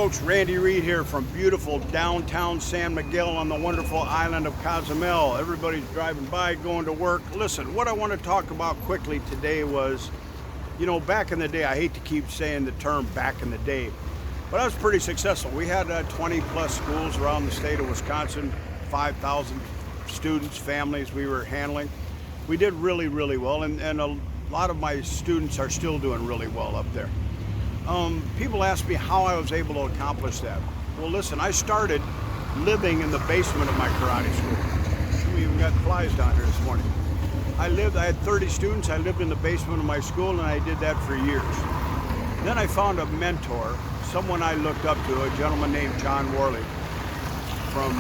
folks, Randy Reed here from beautiful downtown San Miguel on the wonderful island of Cozumel. Everybody's driving by, going to work. Listen, what I want to talk about quickly today was, back in the day, I hate to keep saying the term back in the day, but I was pretty successful. We had 20 plus schools around the state of Wisconsin, 5,000 students, families we were handling. We did really, really well, and a lot of my students are still doing really well up there. People ask me how I was able to accomplish that. Well, listen, I started living in the basement of my karate school. We even got flies down here this morning. I had 30 students. I lived in the basement of my school, and I did that for years. Then I found a mentor, someone I looked up to, a gentleman named John Worley from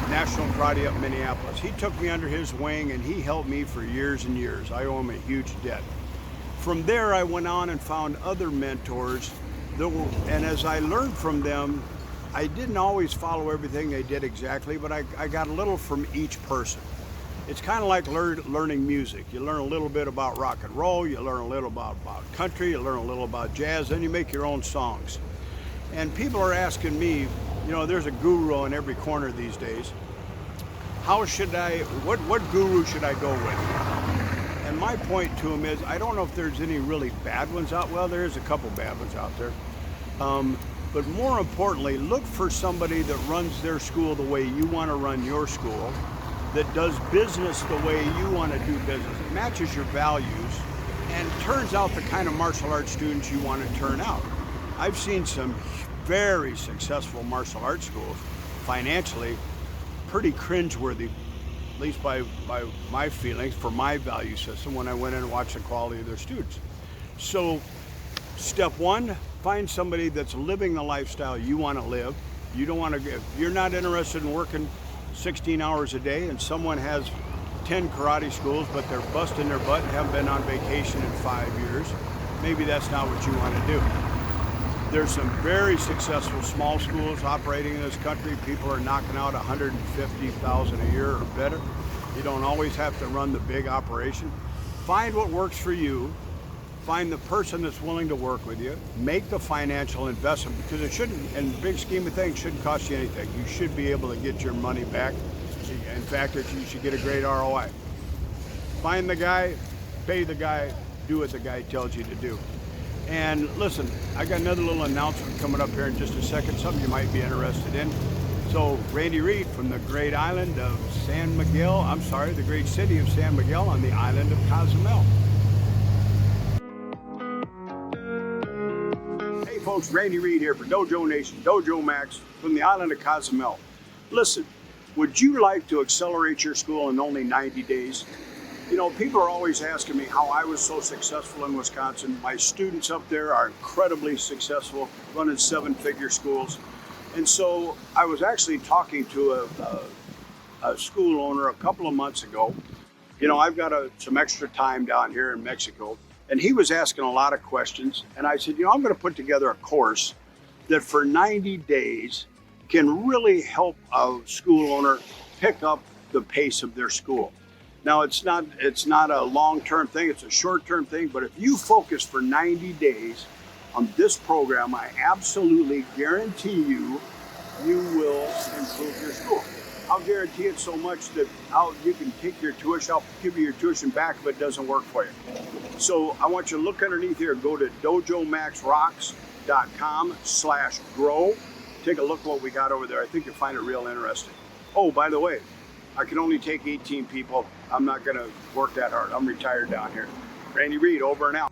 National Karate up Minneapolis. He took me under his wing, and he helped me for years and years. I owe him a huge debt. From there, I went on and found other mentors and as I learned from them, I didn't always follow everything they did exactly, but I got a little from each person. It's kind of like learning music. You learn a little bit about rock and roll, you learn a little about country, you learn a little about jazz, then you make your own songs. And people are asking me, there's a guru in every corner these days. What guru should I go with? And my point to him is, I don't know if there's any really bad ones out. Well, there is a couple bad ones out there. But more importantly, look for somebody that runs their school the way you want to run your school, that does business the way you want to do business, it matches your values, and turns out the kind of martial arts students you want to turn out. I've seen some very successful martial arts schools, financially, pretty cringeworthy, at least by my feelings, for my value system when I went in and watched the quality of their students. So step one, find somebody that's living the lifestyle you want to live. You don't want to, if you're not interested in working 16 hours a day and someone has 10 karate schools, but they're busting their butt and haven't been on vacation in 5 years, maybe that's not what you want to do. There's some very successful small schools operating in this country. People are knocking out $150,000 a year or better. You don't always have to run the big operation. Find what works for you. Find the person that's willing to work with you. Make the financial investment, because it shouldn't, in the big scheme of things, shouldn't cost you anything. You should be able to get your money back. In fact, you should get a great ROI. Find the guy, pay the guy, do what the guy tells you to do. And listen, I got another little announcement coming up here in just a second, something you might be interested in. So, Randy Reed from the great island of San Miguel, the great city of San Miguel on the island of Cozumel. Hey folks, Randy Reed here for Dojo Nation, Dojo Max from the island of Cozumel. Listen, would you like to accelerate your school in only 90 days? People are always asking me how I was so successful in Wisconsin. My students up there are incredibly successful, running 7-figure schools. And so I was actually talking to a school owner a couple of months ago. I've got some extra time down here in Mexico, and he was asking a lot of questions. And I said, I'm going to put together a course that for 90 days can really help a school owner pick up the pace of their school. Now, it's not a long-term thing, it's a short-term thing, but if you focus for 90 days on this program, I absolutely guarantee you will improve your school. I'll guarantee it so much that you can take your tuition, I'll give you your tuition back if it doesn't work for you. So I want you to look underneath here, go to dojomaxrocks.com/grow. Take a look at what we got over there. I think you'll find it real interesting. Oh, by the way, I can only take 18 people. I'm not going to work that hard. I'm retired down here. Randy Reed, over and out.